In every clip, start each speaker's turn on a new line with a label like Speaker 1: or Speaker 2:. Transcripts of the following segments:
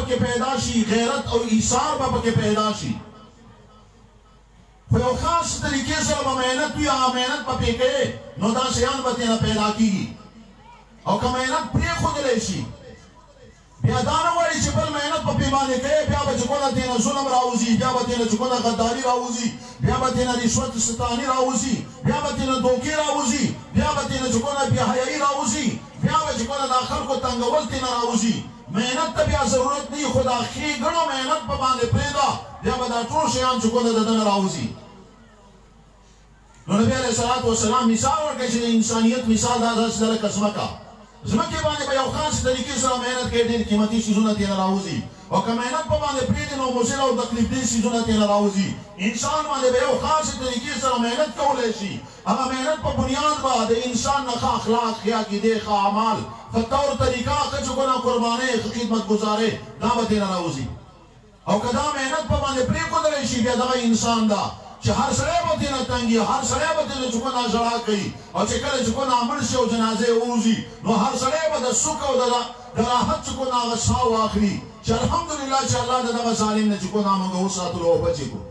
Speaker 1: پکې پیدا شي غیرت او ایثار به پکې پیدا شي خو یو خاص طریقې سره به محنت وي هغه محنت به پې کوې نو دا شیان به ترېنه پیدا کېږي او که محنت پرېښودلی شي بیا دا نه وایي چې بل محنت په پې باندې کوې بیا به چې کونه ترېنه ظلم راوځي بیا به ترېنه چې کونه غداري راوځي بیا به ترېنه رشوت ستاني راوځي بیا به ترېنه دوکې راوځي بیا به ترېنه چې کونه بېحیایي راوځي بیا به چې کونه دا خلکو تنګول ترېنه راوځي محنت ته بیا ضرورت نه وي خو دا ښېګڼو محنت په باندې پرېږده بیا به دا ټول شیان چې کونه د ده نه راوځي نو نبی علیه الصلاة والسلام مثال ورکړی چې د انسانیت مثال دا داسې ده لکه ځمکه ځمکې باندې به یو خاصې طریقې سره محنت کوي ډېر قیمتي څیزونه ترېنه راوځي او که محنت په باندې پرېږدي نو مضر او تکلیفدې څیزونه ترېنه راوځي انسان باندې به یو خاصې طریقې سره محنت کولی شي هغه محنت په بنیاد به د انسان نه ښه اخلاق ښه عقیدې ښه اعمال ښه طور طریقه ښه چې کونه قربانۍ ښه خدمتګزارۍ دا به ترېنه راوځي او که دا محنت په باندې پرېښودلی شي بیا دغه انسان ده چې هر سړی به ترېنه تنګي هر سړی به ترېنه چې کونه ژړا کوي او چې کله چې کونه مړ شي او جنازې ووځي نو هر سړی به د سوک او د راحت چې کونه هغه ساه واخلي چې الحمدلله چې الله د دغه ظالم نه چې کونه موږ وساتلو او بچې کړو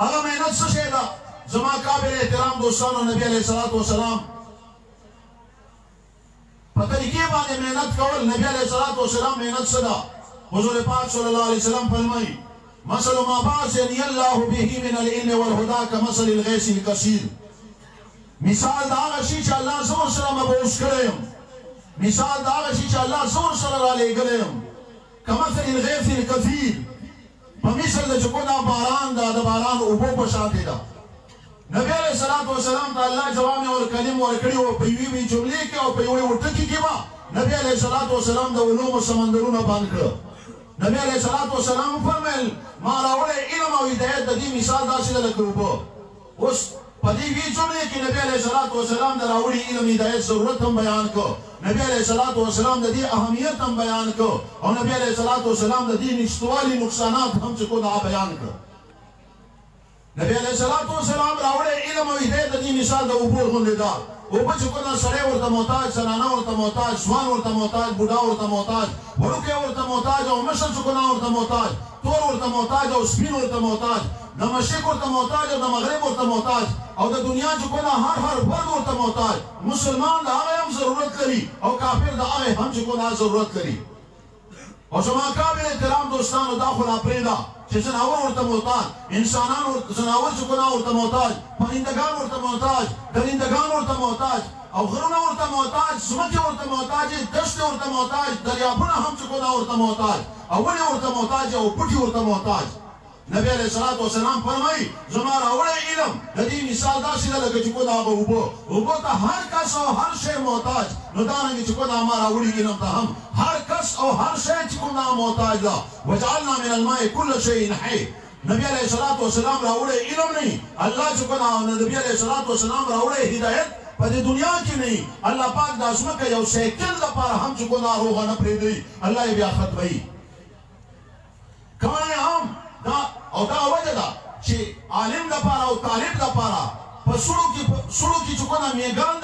Speaker 1: هغه محنت څه شی ده زما قابل احترام دوستانو نبی علیه الصلاة والسلام په طریقې باندې محنت کول نبی علیه الصلاة والسلام محنت څه ده حضور پاک صلی الله علیه وسلم فرمایي مثل ما بعثني الله به من العلم والهدى كمثل الغيث الكثير مثال دا هغه شي چې الله زه ورسره مبعوث کړی یم مثال دا هغه شي چې الله زه ورسره رالیږلی یم كمثل الغيث الكثير په مثل د چې کومه باران ده د باران اوبو په شانتې ده نبی علیه الصلاة والسلام ته الله جوامع الکلم ورکړي وو په یوې جملې کې او په یوې ټکي کې به نبی علیه الصلاة والسلام د علومو سمندرونه بند کړه نبی علیه الصلاة والسلام فرمیل ما راوړی علم او هدایت د دې مثال داسې ده لکه اوبه اوس په دې وی جملې کې نبی علیه الصلاة والسلام د راوړي علم هدایت ضرورت هم بیان کړ نبی علیه الصلاة والسلام د دې اهمیت هم بیان کړ او نبی علیه الصلاة والسلام د دې نشتوالي نقصانات هم چې کوم بیان کړ نبی علیه الصلاة والسلام راوړی علم او هدایت د دې مثال د اوبو غوندې ده اوبه چې کومه سړی ورته محتاج زنانه ورته محتاج ځوان ورته محتاج بوډا ورته محتاج وړوکی ورته محتاج او مشر چې کومه ورته محتاج تور ورته محتاج او سپین ورته محتاج د مشرق ورته محتاج او د مغرب ورته محتاج او د دنیا چې کومه هر فرد ورته محتاج مسلمان د هغه هم ضرورت لري او کافر د هغه هم چې کومه ضرورت لري او زما قابل احترام دوستانو دا خو لا پرېږده چې ځناور ورته محتاج انسانان ځناور چې کومه ورته محتاج پرندګان ورته محتاج درندګان ورته محتاج او غرونه ورته محتاج ځمکې ورته محتاج دښتې ورته محتاج دریابونه هم چې کومه ورته محتاج او ونې ورته محتاج او بوټي ورته محتاج نبی علیه الصلاة والسلام فرمایي زما راوړی علم د دې مثال داسې ده لکه چې کومه هغه اوبو ته هر کس او هر شی محتاج نو دارنګې چې کومه ما راوړي علم ته هم هر کس او هر شی چې کومه محتاج ده وجعلنا من الماء كل شيء حي نبی علیه الصلاة والسلام راوړی علم نه الله چې کومه نبی علیه الصلاة والسلام راوړی هدایت په دې دنیا کې نه الله پاک د ځمکې یو سیکنډ لپاره هم چې کومه روغه نه پرېږدي الله یې بیا ختموي کمانې هم دا او دا وجه ده چې عالم لپاره او طالب لپاره په سړو کې چې کومه میږان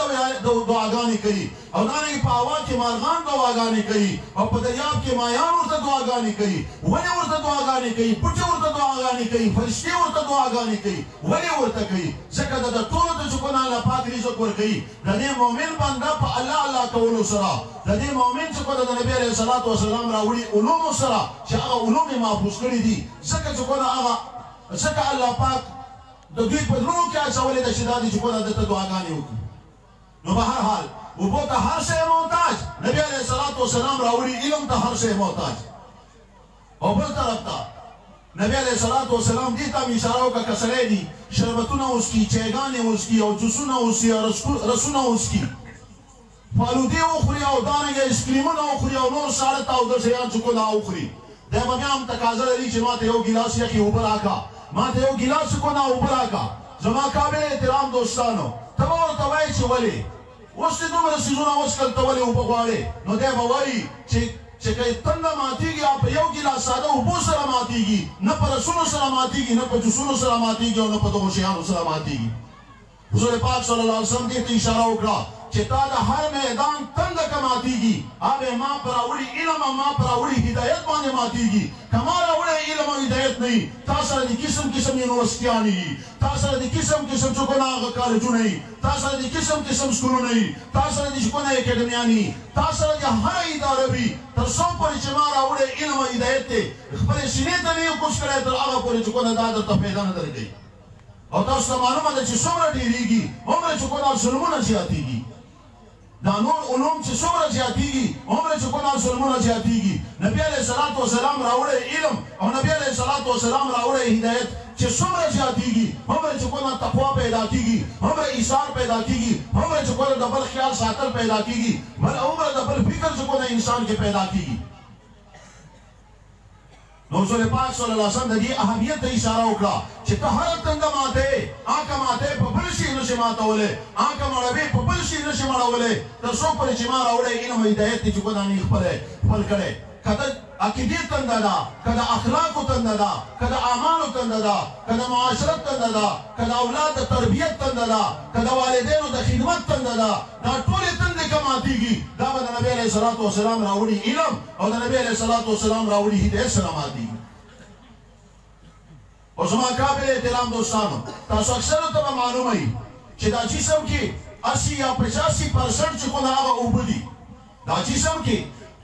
Speaker 1: دعاګانې کوي او دارنګې په هوا کې مارغان دعاګانې کوي او په دریاب کې مایان ورته دعاګانې کوي ونې ورته دعاګانې کوي بوټي ورته دعاګانې کوي فرشتې ورته دعاګانې کوي ولې ورته کوي ځکه د ټولو ته چې کومه الله پاک رزق ورکوي د دې مؤمن بنده په الله کولو سره د دې مؤمن چې کومه د نبی علیه الصلاة والسلام راوړي علومو سره چې هغه علوم یې محفوظ کړي دي ځکه چې کومه هغه ځکه الله پاک د دوی په زړونو کې اچولې ده چې دا دي چې کومه دته دعاګانې وکړي نو به هر حال اوبو ته هر شی محتاج نبی علیه الصلاة والسلام راوړي علم ته هر شی محتاج او بل طرف ته نبی علیه الصلاة والسلام دې ته اشاره وکړه که سړی دي شربتونه وڅکي چایګانې وڅکي او جوسونه وڅکي او رسونه وڅکي فالودې وخوري او دارنګه ایسکریمونه وخوري او نور ساړه تاوده شیان چې کومه وخوري دی به بیا هم تقاضا لري چې ما ته یو ګیلاس یخې اوبه راکړه ما ته یو ګیلاس کومه اوبه راکړه زما قابل احترام دوستانو ته به ورته وایي چې ولې اوس دې دومره څیزونه وڅښل ته ولې اوبه غواړې نو دی به وایي چې که تنده ماتېږي یا په یو ګیلاس ساده اوبو سره ماتېږي نه په رسونو سره ماتېږي نه په جوسونو سره ماتېږي او نه په دغو شیانو سره ماتېږي حضور پاک صلی الله علیه وسلم دې ته اشاره وکړه چې تا د هر میدان تنده که ماتیږي هغه ما پر راوړي علم او ما پر راوړي هدایت باندې ماتیږي که ما راوړی علم او هدایت نه وي تا سره د قسم قسم یونیورسټیانې وي تا سره د قسم قسم چې کنه هغه کالجونه وي تا سره د قسم قسم سکولونه وي تا سره د چې کنه اکیډمیانې وي تا سره د هره اداره وي تر څو پورې چې ما راوړی علم او هدایت دی خپلې سینې ته نه یې کوز کړی تر هغه پورې چې کنه دا درته پیدا نه درکوي او تاسو ته معلومه ده چې څومره ډېرېږي هومره چې کنه ظلمونه زیاتېږي دا نور علوم چې څومره زیاتېږي هومره چې کنه ظلمونه زیاتېږي نبي علیه الصلاة والسلام راوړی علم او نبي علیه الصلاة والسلام راوړی هدایت چې څومره زیاتېږي هومره چې کنه تقوا پیدا کېږي هومره ایثار پیدا کېږي هومره چې کنه د بل خیال ساتل پیدا کېږي هومره د بل فکر چې کنه انسان کې پیدا کېږي نو رسول پاک صلی الله علیه وسلم د دې اهمیت ته اشاره وکړه چې ته هره تنده ماتې آنکه ماتې په بل شي نشي ماتولی آنکه مړوې په بل شي نشي مړولی تر څو پورې چې ما راوړی علم او هدایت دی چې ګودا مې خپل کړی که د عقیدې تنده ده که د اخلاقو تنده ده که د اعمالو تنده ده که د معاشرت تنده ده که د اولاد د تربیت تنده ده که د والدینو د خدمت تنده ده دا ټولې تندې که ماتېږي دا به د نبي علیه الصلاة والسلام راوړي علم او د نبي علیه الصلاة والسلام راوړي هدایت سره ماتېږي او زما قابل احترام دوستانو تاسو اکثرو ته به معلومه وي چې دا جسم کې 80 یا 85% چې کومه هغه اوبه دي دا جسم کې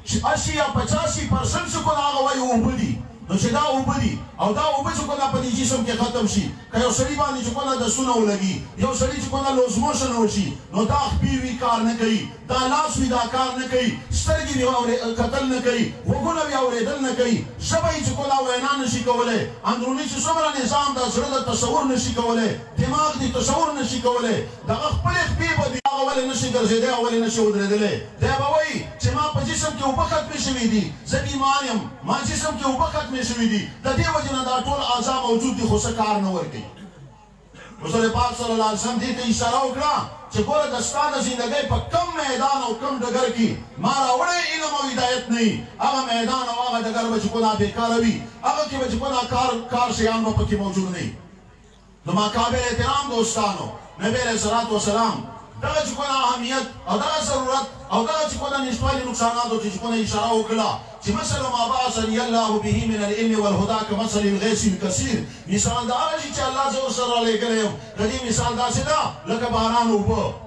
Speaker 1: 80 یا 85% چې کومه هغه وایي اوبه دي نو چې دا اوبه دي او دا اوبه چې کومه په دې جسم کې ختم شي که یو سړي باندې چې کومه دستونه ولګي یو سړي چې کومه لوز موشن وشي نو دا خپې وي کار نه کوي دا لاس وي دا کار نه کوي سترګې وي کتل نه کوي غوږونه وي اورېدل نه کوي ژبه یې چې کومه وینا نشي کولی اندروني چې څومره نظام د زړه د تصور نشي کولی دماغ د تصور نشي کولی دغه خپلې خپې به دي هغه ولې نشي ګرځېدی او ولې نشي ودرېدلی دی به وایي چې ما په جسم کې اوبه ختمې شوي دي زه بیمار یم ما جسم کې اوبه ختمې شوي دي د دې وجې نه دا ټول اعضا موجود دي خو څه کار نه ورکوي رسول پاک صلی الله علیه وسلم دې ته اشاره وکړه چې ګوره د ستا د زندګۍ په کم میدان او کم ډګر کې ما راوړی علم او هدایت نه وي هغه میدان او هغه ډګر به چې کومه بېکاره وي هغه کې به چې کومه کار شیان به پکې موجود نه وي نو ما قابل احترام دوستانو نبي علیه الصلاة والسلام دغه چې کومه اهمیت او دغه ضرورت او دغه چې کومه نشتوالي نقصاناتو چې کومه اشاره وکړه چې مثل ما بعثني الله به من العلم والهدى كمثل الغيث الكثير مثال دا هغه چې الله زه ورسره لېږلی یم د دې مثال داسې ده لکه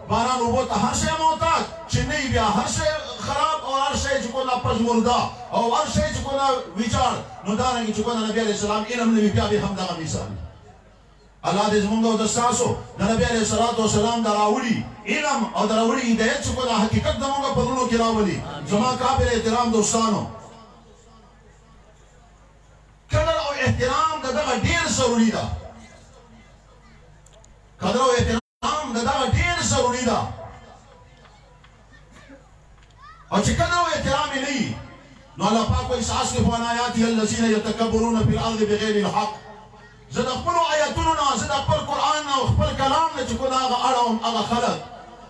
Speaker 1: باران اوبه ته هر شی محتاج چې نه وي بیا هر شی خراب او هر شی چې کومه پژمرده او هر شی چې کومه ویجاړ نو دارنګې چې کومه نبي علیه السلام علم نه وي بیا به هم دغه مثال الله دې زمونږ او د ستاسو د نبي علیه الصلاة والسلام د راوړي علم او د راوړي هدایت چې کومه حقیقت زمونږ په زړونو کې راولي زما قابل احترام دوستانو قدر او احترام د دغه ډېر ضروري ده قدر او احترام د دغه ډېر ضروري ده او چې قدر او احترام یې نه وي نو الله پاک وایي سأصرف عن آیاتی الذین یتکبرون فی الارض بغیر الحق زه د خپلو آیتونو نه زه د خپل قرآن نه او خپل کلام نه چې کوم هغه اړوم هغه خلک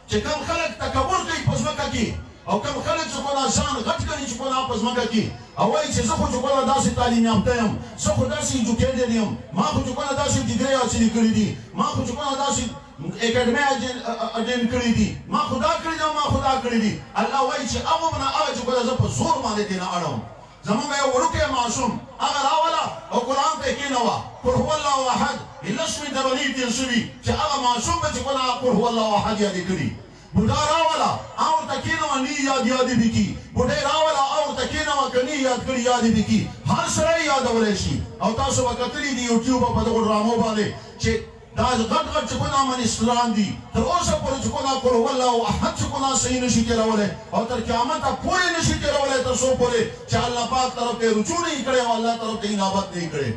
Speaker 1: چې کوم خلک تکبر کوي په ځمکه کې او کوم خلک چې کوم ځان غټ کوي چې کوم په ځمکه کې او وایي چې زه خو چې کوم داسې تعلیم یافته یم زه خو داسې ایجوکیټډ یم ما خو چې کوم داسې ډیګرۍ حاصلې کړي دي ما خو چې کوم داسې اکیډمۍ اټینډ کړي دي ما خو دا کړي دي او ما خو دا کړي دي الله وایي چې هغه به نه هغه چې کوم زه په زور باندې دې نه اړوم زمونږ یو وړوکی معصوم هغه راوله او قرآن ته یې کېنوه قل هو الله احد لس من دبلې تېر شوي چې هغه معصوم به چې کومه قل هو الله احد یادې کړي بوډا راوله او ورته کېنوه نه یادې به کي بوډۍ راوله او ورته کېنوه که نه یاد کړي یادې به کي هر سړی یادولی شي او تاسو به کتلي دي یوټیوب په دغو ډرامو باندې چې دا غټ چې کومه منیستران دي تر اوسه پورې چې کومه قل هو الله احد چې کومه صحیح نشي تېرولی او تر قیامته پورې نشي تېرولی تر څو پورې چې الله پاک طرف ته رجوع نه یې کړی او الله طرف ته انابت نه یې کړی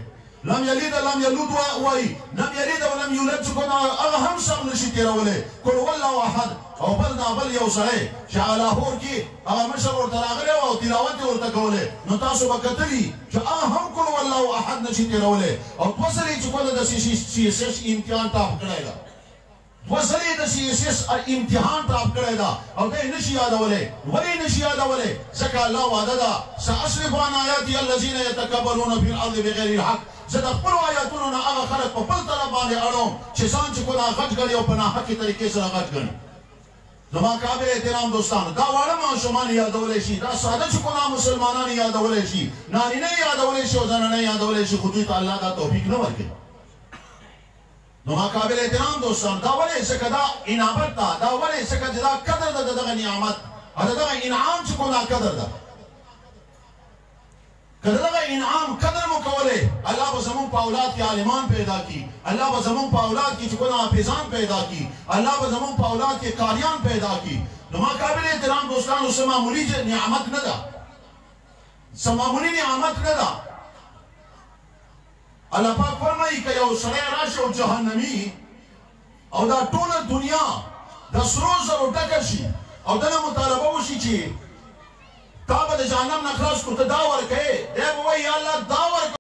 Speaker 1: لم یلد لم یولد وایي لم یلد ولم یولد چې کومه هغه هم سم نشي تېرولی قل هو الله احد او بل دا بل یو سړی چې لاهور کې هغه مشر ورته راغلی او تلاوت یې ورته کولی نو تاسو به کتلي چې هغه هم قل هو الله احد نشي تېرولی او دوه ځلې چې کومه د CSS امتحان ټاپ کړی ده دوه ځلې د CSS امتحان ټاپ کړی ده او دی نشي یادولی ولې نشي یادولی ځکه الله وعده ده سأصرف عن آیاتي الذین یتکبرون فی الارض بغیر الحق زه د خپلو آیاتونو نه هغه خلک په بل طرف باندې اړوم چې ځان چې کومه غټ ګڼي او په ناحقې طریقې سره غټ ګڼي زما قابل احترام دوستانو دا واړه ماشومان یادولی شي دا ساده چکونه مسلمانان یادولی شي نارینه یادولی شي او زنانه یادولی شي خو دوی ته الله دا توفیق نه ورکوي نو ما قابل احترام دوستانو دا ولې ځکه دا انعامت ده دا ولې ځکه چې دا قدر ده د دغه نعمت او د دغه انعام چې کوم دا قدر ده که دغه انعام قدر مو کولی الله به زمون په اولاد کې عالمان پیدا کړي الله به زمون په اولاد کې چې کوم حافظان پیدا کړي الله به زمون په اولاد کې قاریان پیدا کړي نو ما قابل احترام دوستانو څه معمولي نعمت نه ده څه معمولي نعمت نه ده الله پاک فرمایي که یو سړی راشي او جهنمي او دا ټوله دنیا د سرو زرو ډکه شي او دنه مطالبه وشي چې تا به د جهنم نه خلاص کړو ته دا ورکوې دی به وایي یا الله دا ورکوه